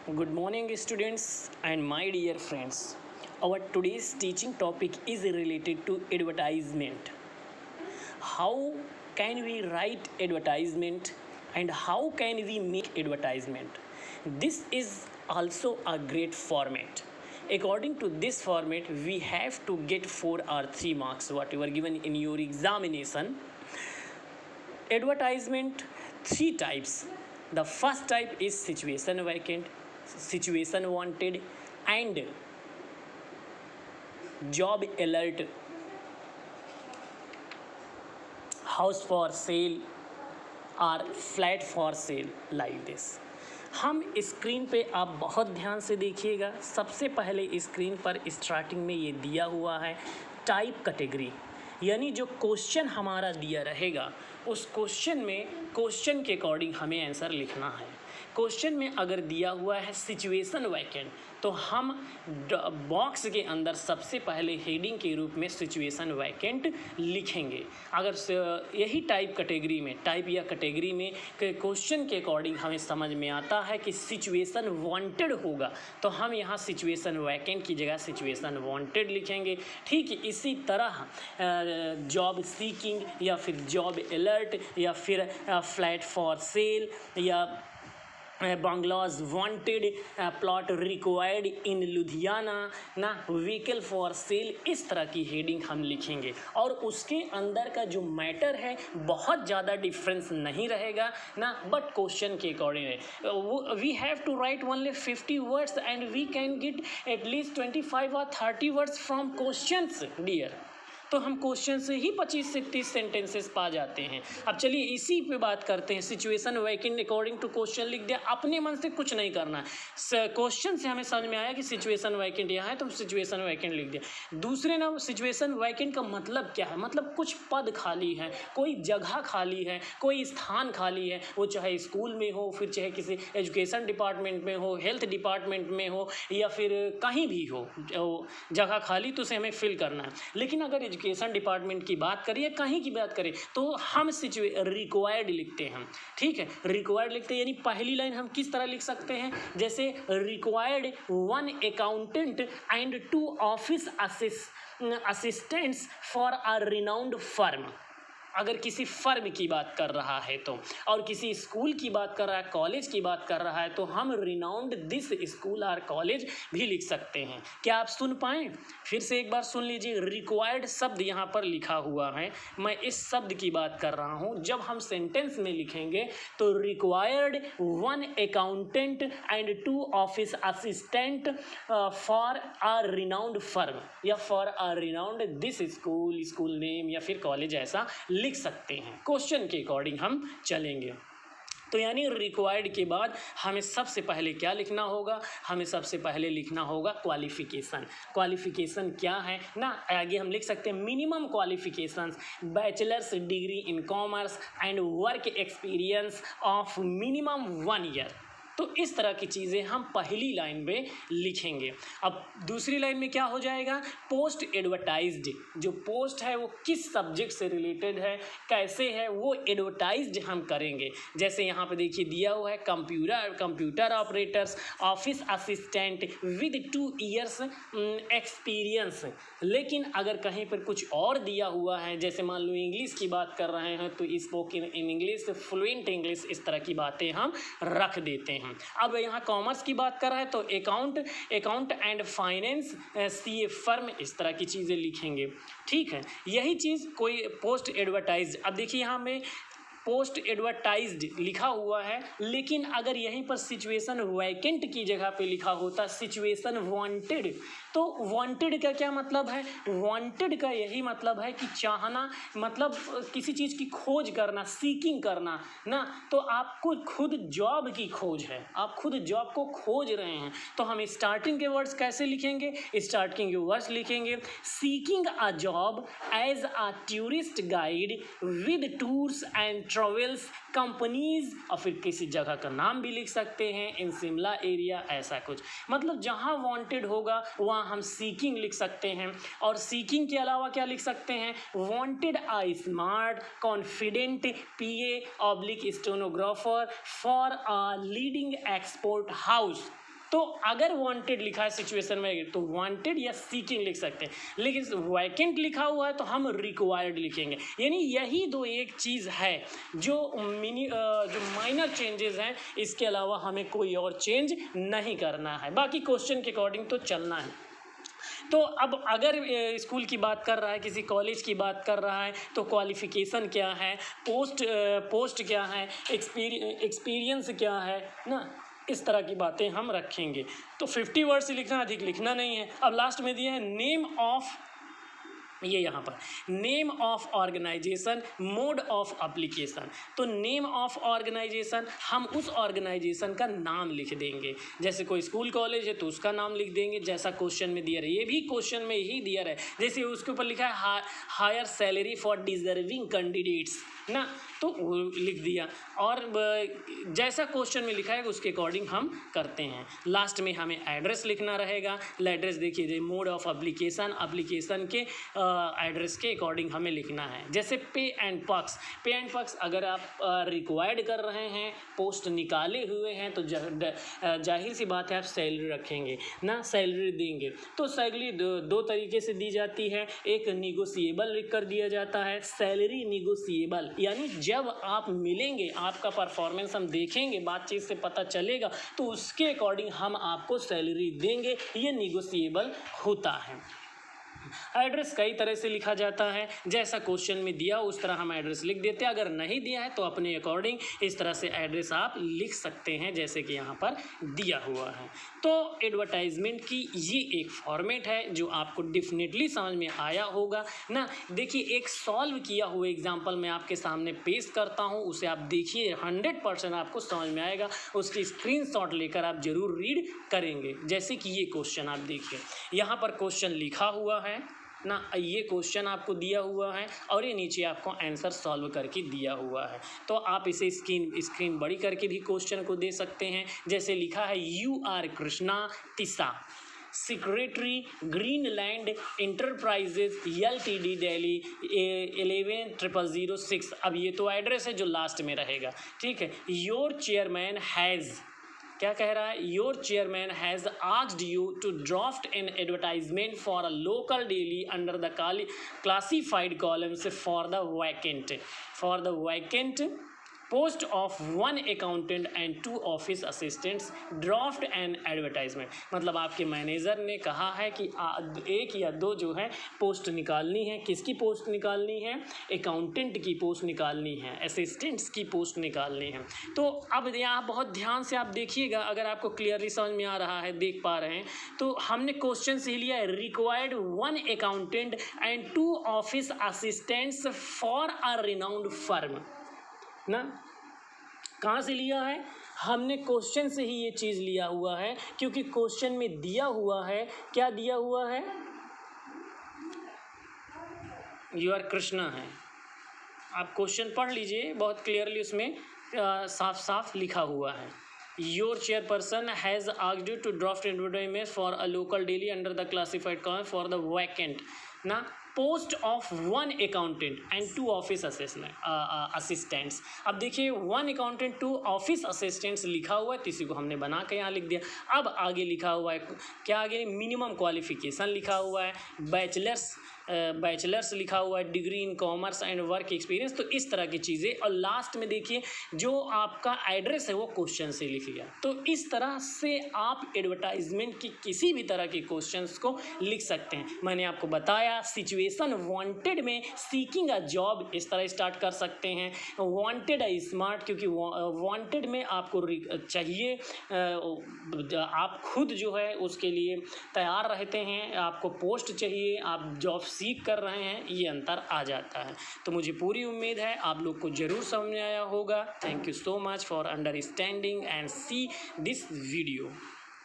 Good morning, students and my dear friends. Our today's teaching topic is related to advertisement. How can we write advertisement and how can we make advertisement? This is also a great format. According to this format, we have to get 4 or 3 marks, whatever given in your examination. Advertisement, 3 types. The first type is situation vacant, situation wanted, and job alert, house for sale और flat for sale like this. हम screen पे आप बहुत ध्यान से देखिएगा। सबसे पहले स्क्रीन पर स्टार्टिंग में ये दिया हुआ है टाइप कैटेगरी, यानी जो क्वेश्चन हमारा दिया रहेगा उस क्वेश्चन में क्वेश्चन के अकॉर्डिंग हमें आंसर लिखना है। क्वेश्चन में अगर दिया हुआ है सिचुएशन वैकेंट तो हम बॉक्स के अंदर सबसे पहले हेडिंग के रूप में सिचुएशन वैकेंट लिखेंगे। अगर यही टाइप कैटेगरी में टाइप या कैटेगरी में क्वेश्चन के अकॉर्डिंग हमें समझ में आता है कि सिचुएशन वांटेड होगा तो हम यहाँ सिचुएशन वैकेंट की जगह सिचुएशन वांटेड लिखेंगे। ठीक इसी तरह जॉब सीकिंग या फिर जॉब अलर्ट या फिर फ्लैट फॉर सेल या बंगलाज wanted, plot required in Ludhiana ना, व्हीकल फॉर सेल, इस तरह की हेडिंग हम लिखेंगे। और उसके अंदर का जो मैटर है बहुत ज़्यादा डिफरेंस नहीं रहेगा ना, बट क्वेश्चन के अकॉर्डिंग है। We have to write only 50 words and we can get at least 25 और 30 वर्ड्स फ्रॉम क्वेश्चंस डियर। तो हम क्वेश्चन से ही 25 से 30 सेंटेंसेस पा जाते हैं। अब चलिए इसी पे बात करते हैं। Situation vacant according to question लिख दिया, अपने मन से कुछ नहीं करना है। क्वेश्चन से हमें समझ में आया कि सिचुएशन वैकेंट यहाँ है तो सिचुएशन वैकेंट लिख दिया। दूसरे ना, सिचुएशन वैकेंट का मतलब क्या है? मतलब कुछ पद खाली है, कोई जगह खाली है, कोई स्थान खाली है, वो चाहे स्कूल में हो, फिर चाहे किसी एजुकेशन डिपार्टमेंट में हो, हेल्थ डिपार्टमेंट में हो या फिर कहीं भी हो जगह खाली, तो उसे हमें फिल करना है। लेकिन अगर एजुकेशन डिपार्टमेंट की बात करिए, कहीं की बात करें, तो हम रिक्वायर्ड लिखते हैं। ठीक है, रिक्वायर्ड लिखते हैं, यानी पहली लाइन हम किस तरह लिख सकते हैं? जैसे required 1 accountant and 2 office assistants for a renowned firm. अगर किसी फर्म की बात कर रहा है तो, और किसी स्कूल की बात कर रहा है, कॉलेज की बात कर रहा है, तो हम रिनाउंड दिस स्कूल और कॉलेज भी लिख सकते हैं। क्या आप सुन पाएँ? फिर से एक बार सुन लीजिए। रिक्वायर्ड शब्द यहाँ पर लिखा हुआ है, मैं इस शब्द की बात कर रहा हूँ। जब हम सेंटेंस में लिखेंगे तो required 1 accountant and 2 office assistant for a renowned firm या for a renowned this school, school name या फिर कॉलेज, ऐसा लिख सकते हैं। क्वेश्चन के अकॉर्डिंग हम चलेंगे। तो यानी रिक्वायर्ड के बाद हमें सबसे पहले क्या लिखना होगा? हमें सबसे पहले लिखना होगा क्वालिफिकेशन। क्वालिफिकेशन क्या है ना, आगे हम लिख सकते हैं minimum qualifications, bachelors degree in commerce and work experience of minimum 1 year. तो इस तरह की चीज़ें हम पहली लाइन में लिखेंगे। अब दूसरी लाइन में क्या हो जाएगा? Post advertised. जो पोस्ट है वो किस सब्जेक्ट से रिलेटेड है, कैसे है, वो एडवर्टाइज्ड हम करेंगे। जैसे यहाँ पे देखिए दिया हुआ है computer operators, office assistant with 2 years experience. लेकिन अगर कहीं पर कुछ और दिया हुआ है, जैसे मान लो इंग्लिश की बात कर रहे हैं तो spoken in English, fluent English, इस तरह की बातें हम रख देते हैं। अब यहाँ कॉमर्स की बात कर रहा है तो account and finance CA firm, इस तरह की चीज़ें लिखेंगे। ठीक है, यही चीज़ कोई पोस्ट एडवर्टाइज। अब देखिए यहाँ में पोस्ट एडवर्टाइज्ड लिखा हुआ है, लेकिन अगर यहीं पर सिचुएशन वैकेंट की जगह पे लिखा होता सिचुएशन वांटेड, तो वांटेड का क्या मतलब है? वांटेड का यही मतलब है कि चाहना, मतलब किसी चीज़ की खोज करना, सीकिंग करना ना। तो आपको खुद जॉब की खोज है, आप खुद जॉब को खोज रहे हैं, तो हम स्टार्टिंग के वर्ड्स कैसे लिखेंगे? स्टार्टिंग के वर्ड्स लिखेंगे seeking a job as a tourist guide with tours and travels companies, और फिर किसी जगह का नाम भी लिख सकते हैं, इन शिमला एरिया, ऐसा कुछ। मतलब जहाँ वांटेड होगा वहाँ हम सीकिंग लिख सकते हैं। और सीकिंग के अलावा क्या लिख सकते हैं? Wanted a smart confident PA oblique stenographer for a leading export house. तो अगर वांटेड लिखा है सिचुएशन में तो वांटेड या सीकिंग लिख सकते हैं, लेकिन वैकेंट लिखा हुआ है तो हम रिक्वायर्ड लिखेंगे। यानी यही दो एक चीज़ है जो माइनर चेंजेस हैं, इसके अलावा हमें कोई और चेंज नहीं करना है, बाकी क्वेश्चन के अकॉर्डिंग तो चलना है। तो अब अगर स्कूल की बात कर रहा है, किसी कॉलेज की बात कर रहा है, तो क्वालिफ़िकेशन क्या है, पोस्ट क्या है, एक्सपीरियंस क्या है ना, इस तरह की बातें हम रखेंगे। तो 50 वर्ड से लिखना, अधिक लिखना नहीं है। अब लास्ट में दिया है नेम ऑफ, ये यहाँ पर name of organisation, mode of application. तो नेम ऑफ ऑर्गेनाइजेशन, हम उस ऑर्गेनाइजेशन का नाम लिख देंगे। जैसे कोई स्कूल कॉलेज है तो उसका नाम लिख देंगे, जैसा क्वेश्चन में दिया है, ये भी क्वेश्चन में ही दिया है। जैसे उसके ऊपर लिखा है higher salary for deserving candidates ना, तो वो लिख दिया, और जैसा क्वेश्चन में लिखा है उसके अकॉर्डिंग हम करते हैं। लास्ट में हमें एड्रेस लिखना रहेगा। एड्रेस देखिए, मोड ऑफ एप्लीकेशन के एड्रेस के अकॉर्डिंग हमें लिखना है। जैसे पे एंड पक्स अगर आप रिक्वायर्ड कर रहे हैं, पोस्ट निकाले हुए हैं, तो जाहिर सी बात है आप सैलरी रखेंगे ना, सैलरी देंगे। तो सैलरी दो तरीके से दी जाती है, एक निगोशिएबल लिख कर दिया जाता है, सैलरी निगोशिएबल, यानी जब आप मिलेंगे, आपका परफॉर्मेंस हम देखेंगे, बातचीत से पता चलेगा, तो उसके अकॉर्डिंग हम आपको सैलरी देंगे, ये निगोशिएबल होता है। एड्रेस कई तरह से लिखा जाता है, जैसा क्वेश्चन में दिया उस तरह हम एड्रेस लिख देते हैं। अगर नहीं दिया है तो अपने अकॉर्डिंग इस तरह से एड्रेस आप लिख सकते हैं, जैसे कि यहाँ पर दिया हुआ है। तो एडवर्टाइजमेंट की ये एक फॉर्मेट है जो आपको डेफिनेटली समझ में आया होगा ना। देखिए, एक सॉल्व किया हुआ एग्जाम्पल मैं आपके सामने पेश करता हूँ, उसे आप देखिए, 100% आपको समझ में आएगा। उसकी स्क्रीनशॉट लेकर आप जरूर रीड करेंगे। जैसे कि ये क्वेश्चन आप देखिए, यहाँ पर क्वेश्चन लिखा हुआ है ना, ये क्वेश्चन आपको दिया हुआ है और ये नीचे आपको आंसर सॉल्व करके दिया हुआ है। तो आप इसे स्क्रीन बड़ी करके भी क्वेश्चन को दे सकते हैं। जैसे लिखा है, U R Krishna Tisa, secretary Greenland enterprises LTD Delhi 110006। अब ये तो एड्रेस है जो लास्ट में रहेगा, ठीक है। योर चेयरमैन हैज़, क्या कह रहा है, your chairman has asked you to draft an advertisement for a local daily under the classified columns for the vacant post of 1 accountant and 2 office assistants, draft and advertisement. मतलब आपके manager ने कहा है कि 1 या 2 जो है पोस्ट निकालनी है। किसकी पोस्ट निकालनी है? अकाउंटेंट की पोस्ट निकालनी है, असिस्टेंट्स की पोस्ट निकालनी है। तो अब यहाँ बहुत ध्यान से आप देखिएगा, अगर आपको क्लियरली समझ में आ रहा है, देख पा रहे हैं, तो हमने क्वेश्चन से ही लिया है, required 1 accountant and 2 office assistants for a renowned firm ना। कहाँ से लिया है? हमने क्वेश्चन से ही ये चीज़ लिया हुआ है, क्योंकि क्वेश्चन में दिया हुआ है, क्या दिया हुआ है, यू आर कृष्णा है। आप क्वेश्चन पढ़ लीजिए, बहुत क्लियरली उसमें साफ साफ लिखा हुआ है। Your chairperson has asked you to draft advertisement for a local daily under the classified column for the vacant ना, post of 1 accountant and 2 office assistants. अब देखिए, 1 अकाउंटेंट 2 ऑफिस असिस्टेंट्स लिखा हुआ है, किसी को हमने बना के यहाँ लिख दिया। अब आगे लिखा हुआ है क्या, आगे मिनिमम क्वालिफिकेशन लिखा हुआ है, बैचलर्स लिखा हुआ है, degree in commerce and work experience. तो इस तरह की चीज़ें। और लास्ट में देखिए, जो आपका एड्रेस है वो क्वेश्चन से लिख लिया। तो इस तरह से आप एडवर्टाइजमेंट की किसी भी तरह के क्वेश्चंस को लिख सकते हैं। मैंने आपको बताया, सिचुएशन वांटेड में सीकिंग अ जॉब इस तरह स्टार्ट कर सकते हैं। वांटेड अ स्मार्ट, क्योंकि वांटेड में आपको चाहिए, आप खुद जो है उसके लिए तैयार रहते हैं, आपको पोस्ट चाहिए, आप जॉब सीख कर रहे हैं, ये अंतर आ जाता है। तो मुझे पूरी उम्मीद है आप लोग को ज़रूर समझ में आया होगा। Thank you so much for understanding and see this video.